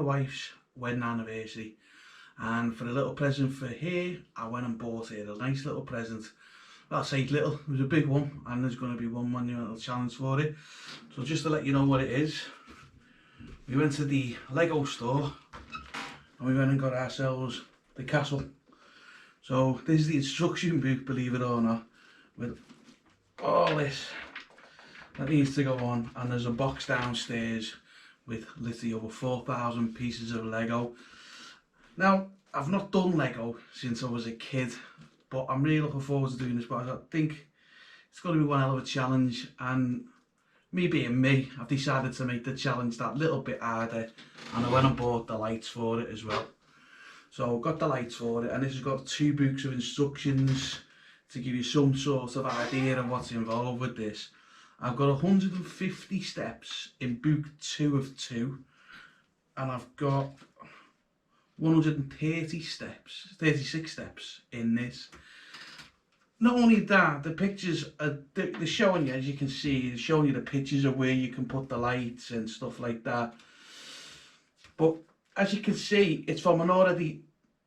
my wife's wedding anniversary, and for a little present for her, I went and bought her a nice little present. Well, I say little, it was a big one, and there's going to be one monumental challenge for it. So just to let you know what it is, we went to the Lego store and we went and got ourselves the castle. So this is the instruction book, believe it or not, with all this that needs to go on, and there's a box downstairs with literally over 4,000 pieces of Lego. Now, I've not done Lego since I was a kid, but I'm really looking forward to doing this. But I think it's going to be one hell of a challenge, and me being me, I've decided to make the challenge that little bit harder, and I went and bought the lights for it as well. So got the lights for it, and this has got 2 books of instructions to give you some sort of idea of what's involved with this. I've got 150 steps in book 2 of 2, and I've got 130 steps, 36 steps in this. Not only that, the pictures are they're showing you, as you can see, they're showing you the pictures of where you can put the lights and stuff like that. But as you can see, it's from an already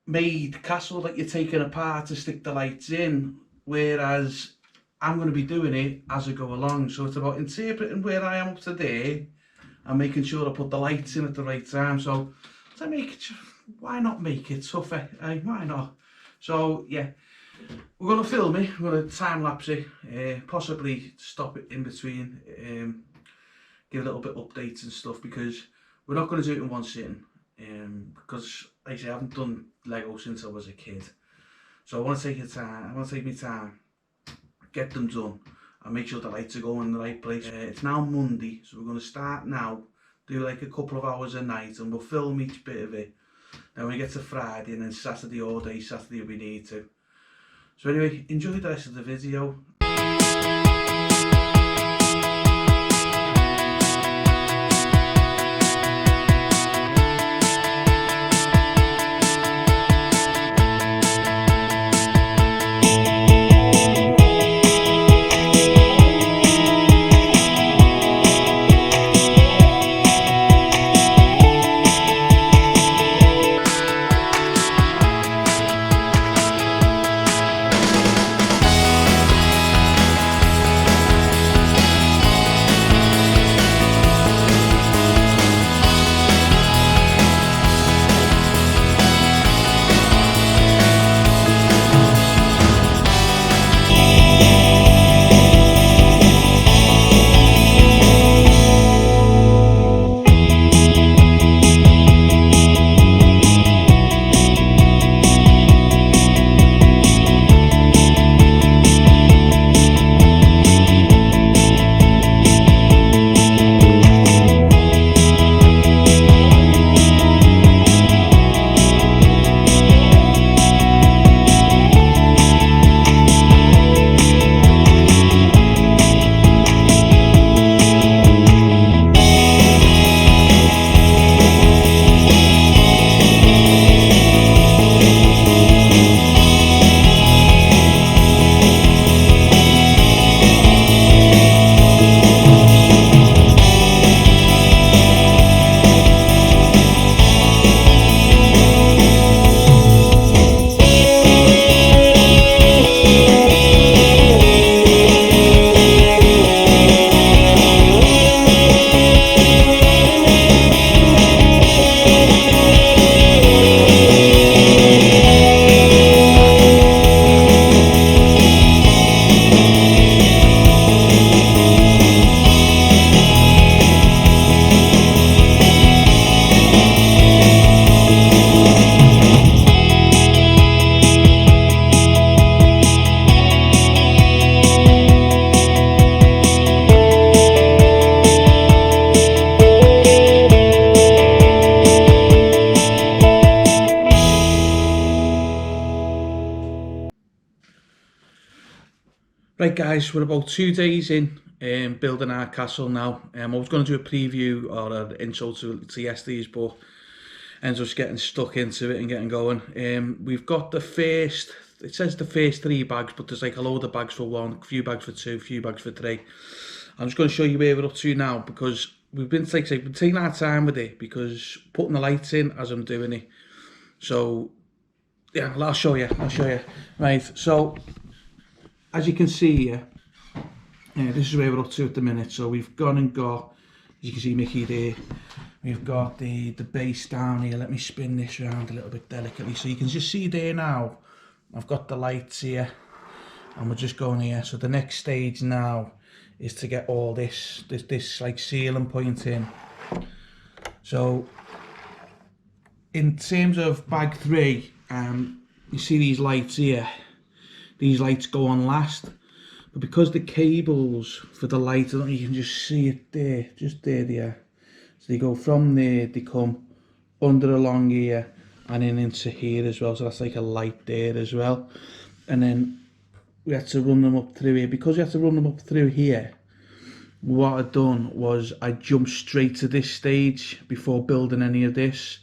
made castle that you're taking apart to stick the lights in, whereas I'm going to be doing it as I go along. So it's about interpreting where I am up to there and making sure I put the lights in at the right time. So to make it, why not make it tougher? Eh? Why not? So yeah, we're going to film it, we're going to time lapse it, possibly stop it in between, give a little bit of updates and stuff, because we're not going to do it in one sitting, because like I say, I haven't done Lego since I was a kid. So I want to take my time, get them done, and make sure the lights are going in the right place. It's now Monday, so we're going to start now, do like a couple of hours a night, and we'll film each bit of it. Then we get to Friday, and then Saturday all day, Saturday if we need to. So anyway, enjoy the rest of the video. Right guys, we're about 2 days in building our castle now. I was going to do a preview or an intro to yesterday's, but ends up getting stuck into it and getting going. We've got the first, it says the first 3 bags, but there's like a load of bags for 1, a few bags for 2, a few bags for 3. I'm just going to show you where we're up to now, because we've been like say, we're taking our time with it because putting the lights in as I'm doing it. So yeah, I'll show you. Right. So as you can see here, this is where we're up to at the minute. So we've gone and got, as you can see Mickey there, we've got the base down here. Let me spin this around a little bit delicately so you can just see there now. I've got the lights here and we're just going here. So the next stage now is to get all this like ceiling point in. So in terms of bag 3, you see these lights here. These lights go on last, but because the cables for the light, I don't know if you can just see it there, just there. So they go from there, they come under along here and then into here as well. So that's like a light there as well. And then we had to run them up through here. Because we had to run them up through here, what I'd done was I jumped straight to this stage before building any of this.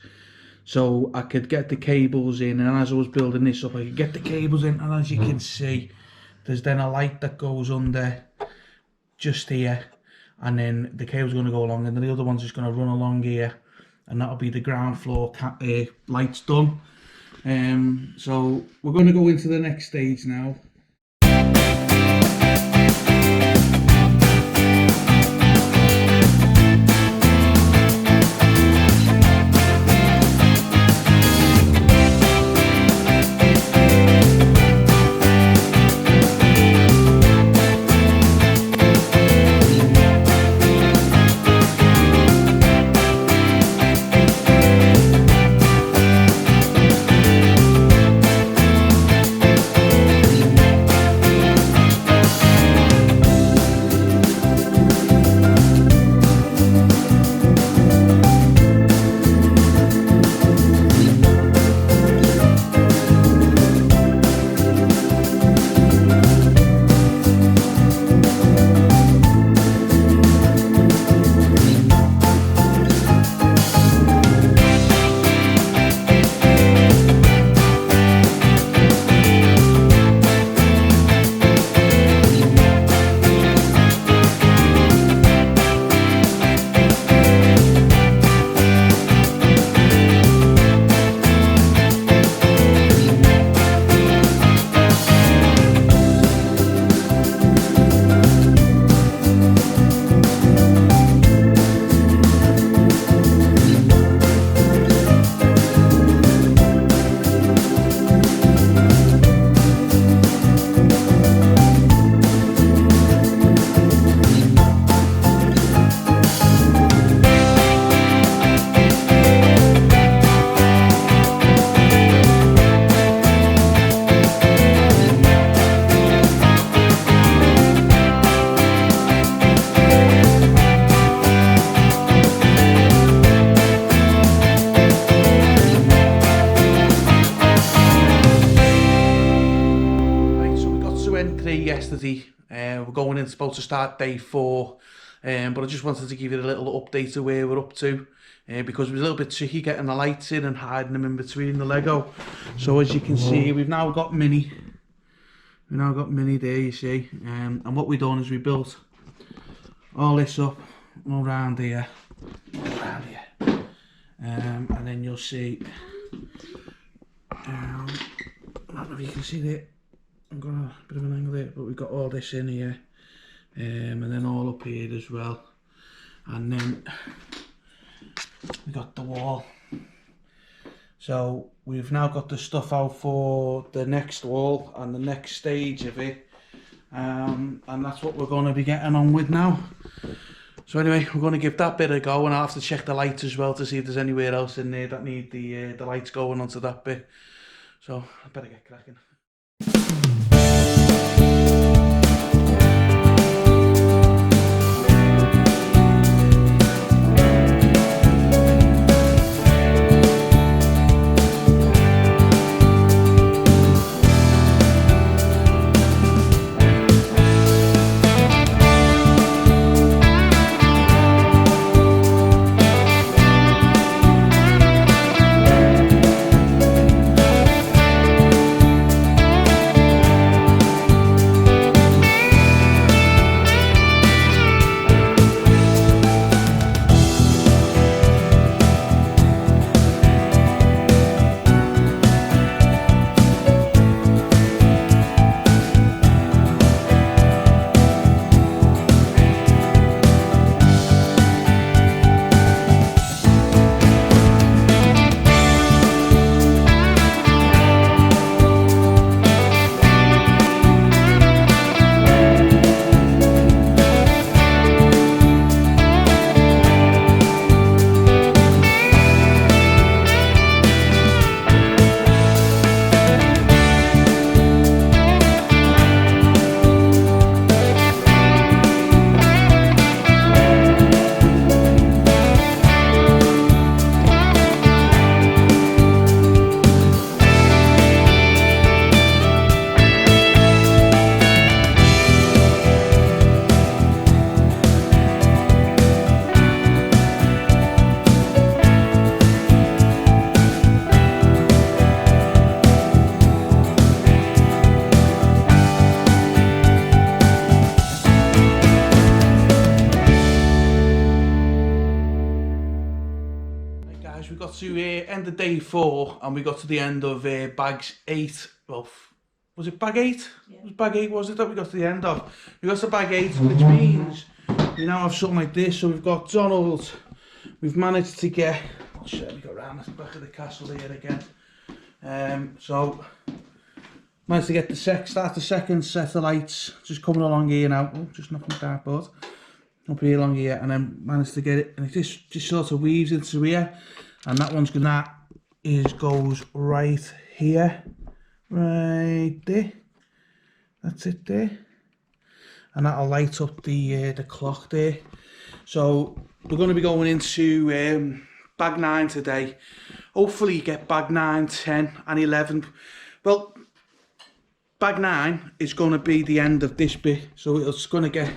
So I could get the cables in, and as I was building this up, I could get the cables in, and as you can see, there's then a light that goes under just here, and then the cable's going to go along, and then the other one's just going to run along here, and that'll be the ground floor lights done. So we're going to go into the next stage now. Yesterday, we're going in, supposed to start day 4, but I just wanted to give you a little update of where we're up to, because it was a little bit tricky getting the lights in and hiding them in between the Lego. So as you can see, we've now got Mini there, you see, and what we've done is we built all this up all around here, and then you'll see, I don't know if you can see that. I've got a bit of an angle there, but we've got all this in here, and then all up here as well, and then we got the wall. So we've now got the stuff out for the next wall and the next stage of it, and that's what we're going to be getting on with now. So anyway, we're going to give that bit a go, and I'll have to check the lights as well to see if there's anywhere else in there that need the lights going onto that bit. So I better get cracking. end of day 4 and we got to the end of bags 8. Well, was it bag 8? Yeah. It was bag 8, was it, that we got to the end of? We got to bag 8, which means we now have something like this. So we've got Donald. We've managed to get, I'll show you, we got around the back of the castle here again. So managed to get the second set of lights just coming along here now. Oh, just knocking the dartboard up here along here, and then managed to get it, and it just sort of weaves into here, and that one's gonna goes right here, right there. That's it there, and that'll light up the clock there. So we're going to be going into bag 9 today. Hopefully you get bag 9, 10 and 11. Well, bag 9 is going to be the end of this bit, so it's going to get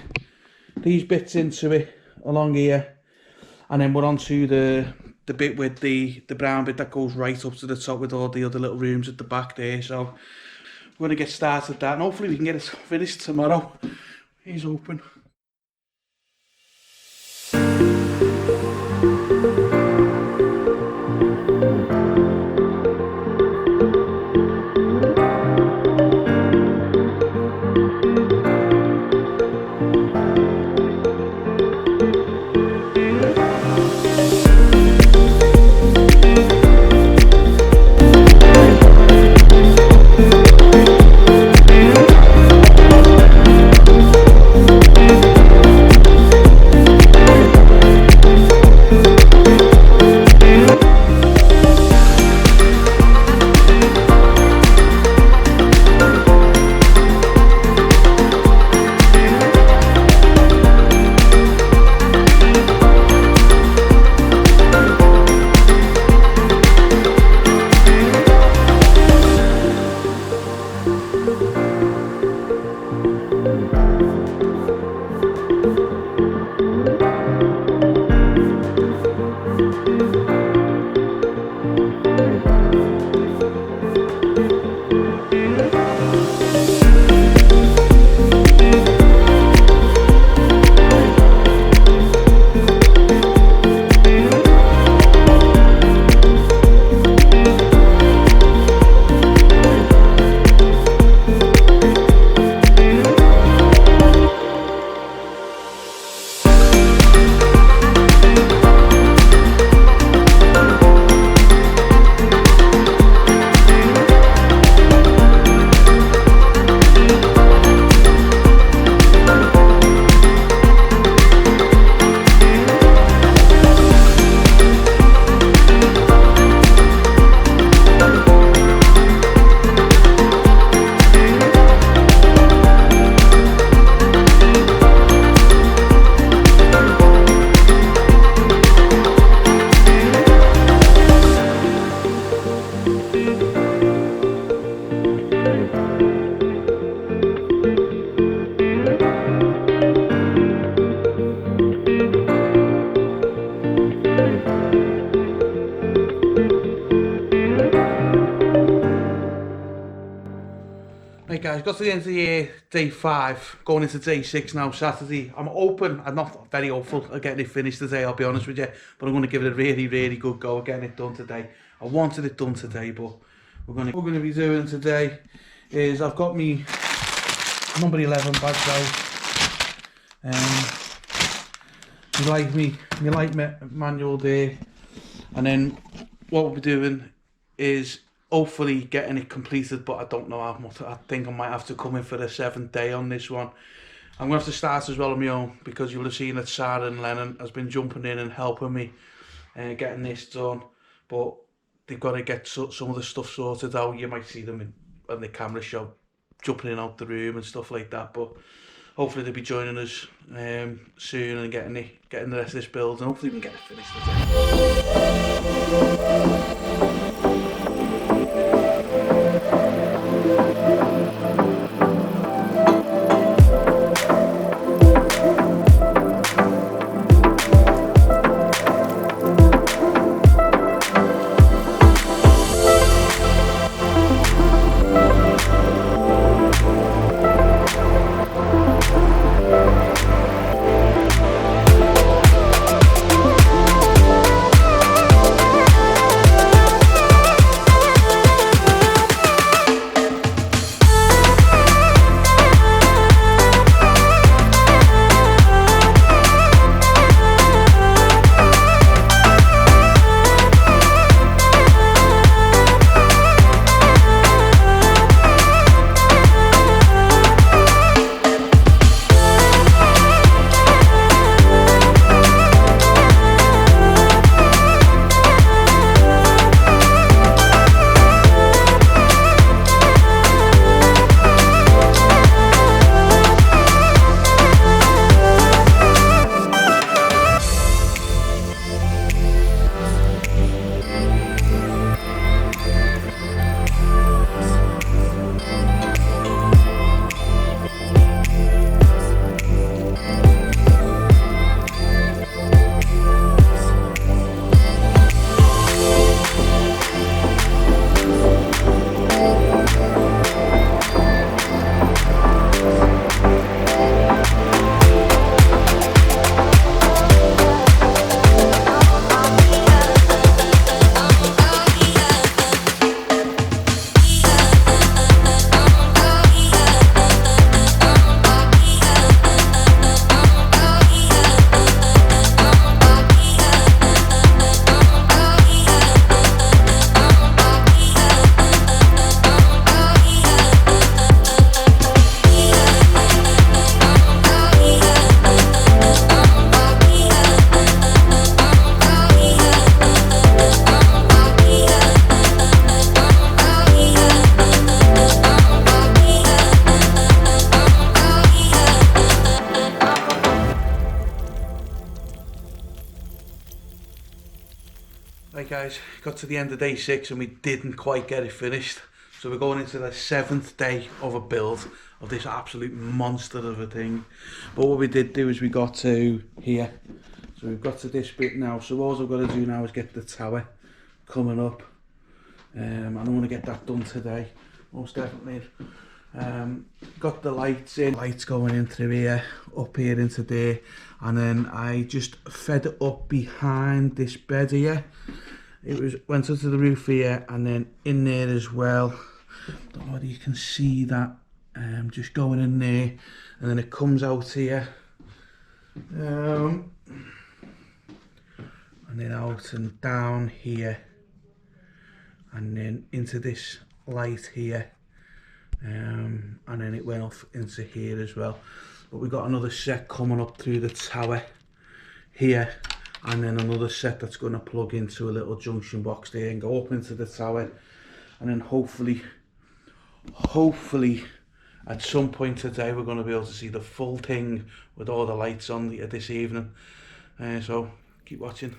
these bits into it along here, and then we're on to the bit with the brown bit that goes right up to the top with all the other little rooms at the back there. So we're going to get started with that, and hopefully we can get it finished tomorrow. He's open. Right guys, got to the end of the year, day 5, going into day 6 now, Saturday. I'm open, I'm not very hopeful of getting it finished today, I'll be honest with you, but I'm going to give it a really, really good go of getting it done today. I wanted it done today, but what we're going to be doing today is I've got me number 11 bags out. You like me manual there, and then what we'll be doing is hopefully getting it completed, but I don't know how much. I think I might have to come in for the 7th day on this one. I'm going to have to start as well on my own, because you'll have seen that Sarah and Lennon has been jumping in and helping me getting this done, but they've got to get some of the stuff sorted out. You might see them on the camera shot jumping in and out the room and stuff like that, but hopefully they'll be joining us soon and getting the rest of this build, and hopefully we can get it finished today. got to the end of day 6 and we didn't quite get it finished. So we're going into the 7th day of a build of this absolute monster of a thing. But what we did do is we got to here. So we've got to this bit now. So all I've got to do now is get the tower coming up. And I want to get that done today, most definitely. Got the lights in, lights going in through here, up here into there. And then I just fed it up behind this bed here. Went up to the roof here and then in there as well. Don't know whether you can see that, just going in there, and then it comes out here, and then out and down here, and then into this light here, and then it went off into here as well. But we got another set coming up through the tower here, and then another set that's going to plug into a little junction box there and go up into the tower, and then hopefully at some point today we're going to be able to see the full thing with all the lights on this evening. So keep watching.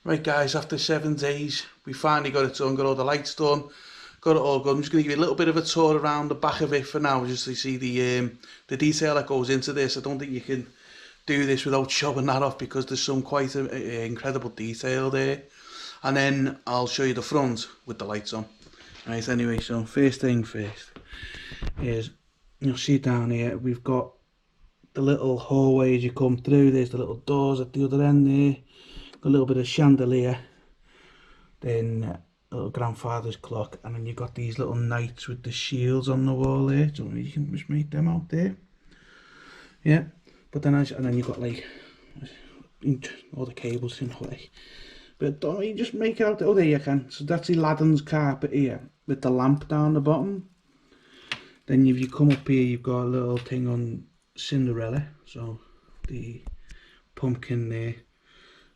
Right guys, after 7 days, we finally got it done, got all the lights done, got it all good. I'm just going to give you a little bit of a tour around the back of it for now, just to see the detail that goes into this. I don't think you can do this without showing that off because there's some quite incredible detail there. And then I'll show you the front with the lights on. Right, anyway, so first thing first is, you'll see down here, we've got the little hallway as you come through. There's the little doors at the other end there. A little bit of chandelier, then a little grandfather's clock, and then you've got these little knights with the shields on the wall there. So you can just make them out there. Yeah, but then and then you've got like all the cables in the way. But don't you just make it out there? Oh, there you can. So that's Aladdin's carpet here with the lamp down the bottom. Then if you come up here, you've got a little thing on Cinderella. So the pumpkin there.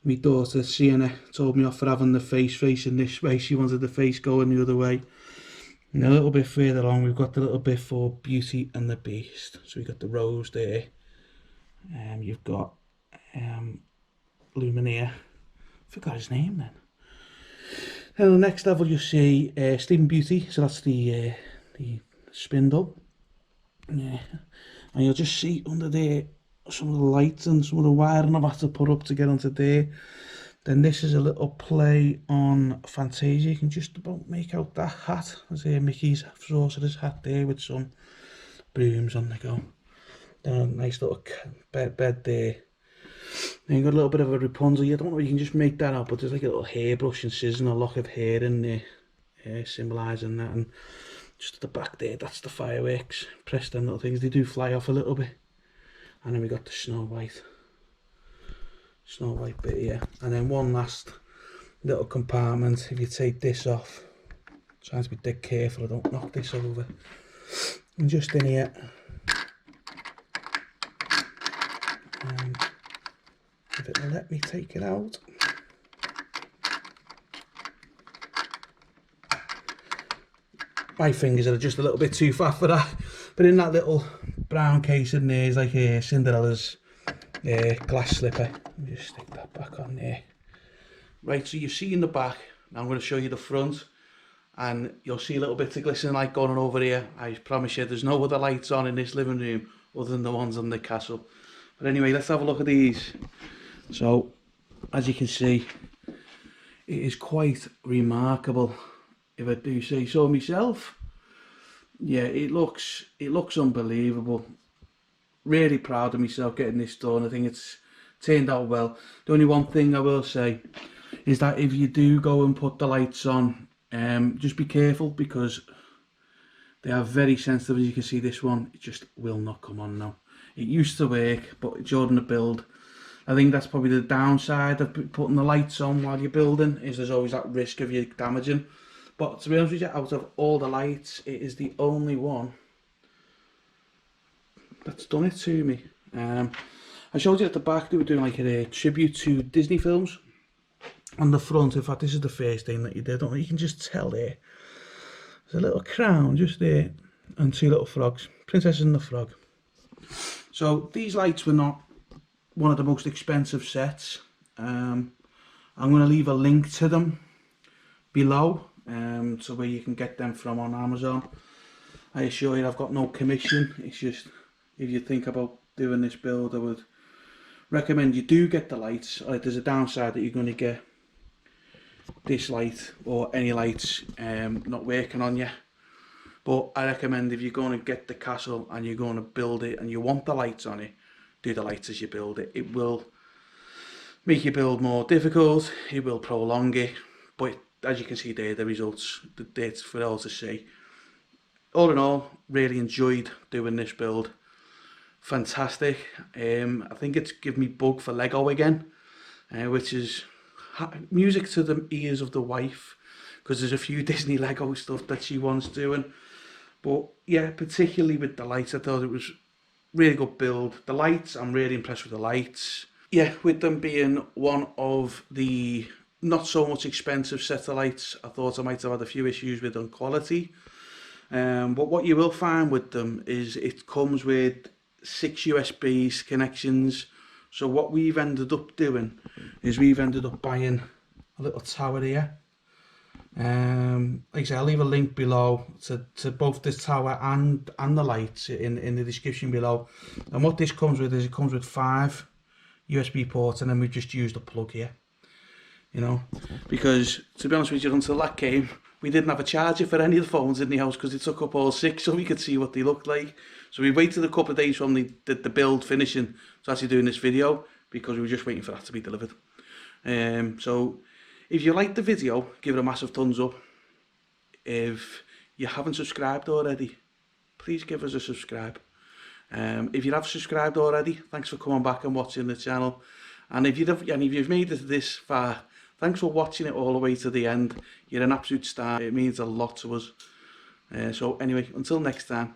My daughter Sienna told me off for having the face facing this way. She wanted the face going the other way. And a little bit further along, we've got the little bit for Beauty and the Beast. So we've got the rose there. You've got Lumineer. Forgot his name then. And the next level you see Sleeping Beauty. So that's the spindle. Yeah. And you'll just see under there some of the lights and some of the wiring I've had to put up to get onto there. Then this is a little play on Fantasia. You can just about make out that hat. There's Mickey's sorcerer's hat there with some brooms on the go. Then a nice little bed there. Then you've got a little bit of a Rapunzel. You don't know if you can just make that out, but there's like a little hairbrush and scissors and a lock of hair in there, symbolising that. And just at the back there, that's the fireworks. Press them little things, they do fly off a little bit. And then we got the Snow White bit here. And then one last little compartment. If you take this off, trying to be dead careful I don't knock this over. And just in here, if it'll let me take it out. My fingers are just a little bit too fat for that. But in that little brown case in there is like a Cinderella's glass slipper. Let me just stick that back on there. Right, so you've seen the back. Now I'm going to show you the front. And you'll see a little bit of glistening light going on over here. I promise you there's no other lights on in this living room other than the ones on the castle. But anyway, let's have a look at these. So, as you can see, it is quite remarkable, if I do say so myself. Yeah, it looks unbelievable. Really proud of myself getting this done. I think it's turned out well. The only one thing I will say is that if you do go and put the lights on, just be careful, because they are very sensitive. As you can see, this one, it just will not come on now. It used to work, but during the build, I think that's probably the downside of putting the lights on while you're building, is there's always that risk of you damaging. But to be honest with you, out of all the lights, it is the only one that's done it to me. I showed you at the back, they were doing like a tribute to Disney films. On the front, in fact, this is the first thing that you did. You can just tell there. There's a little crown just there, and two little frogs, Princess and the Frog. So these lights were not one of the most expensive sets. I'm going to leave a link to them below, so where you can get them from on Amazon. I assure you I've got no commission. It's just, if you think about doing this build, I would recommend you do get the lights. There's a downside that you're going to get this light or any lights not working on you. But I recommend, if you're going to get the castle and you're going to build it and you want the lights on it, do the lights as you build it. It will make your build more difficult, it will prolong it, but as you can see there, the results, the dates for all to see. All in all, really enjoyed doing this build. Fantastic. I think it's given me bug for Lego again, which is music to the ears of the wife, because there's a few Disney Lego stuff that she wants doing. But yeah, particularly with the lights, I thought it was really good build. The lights, I'm really impressed with the lights. Yeah, with them being one of the not so much expensive set of lights, I thought I might have had a few issues with on quality. But what you will find with them is it comes with 6 USB connections. So what we've ended up doing is we've ended up buying a little tower here. Like I say, I'll leave a link below to both this tower and the lights in the description below. And what this comes with is it comes with 5 USB ports, and then we've just used a plug here. You know, because to be honest with you, until that came, we didn't have a charger for any of the phones in the house, because it took up all 6 so we could see what they looked like. So we waited a couple of days from the build finishing to actually doing this video, because we were just waiting for that to be delivered. So if you liked the video, give it a massive thumbs up. If you haven't subscribed already, please give us a subscribe. If you have subscribed already, thanks for coming back and watching the channel. And if you've made it this far, thanks for watching it all the way to the end. You're an absolute star. It means a lot to us. So anyway, until next time.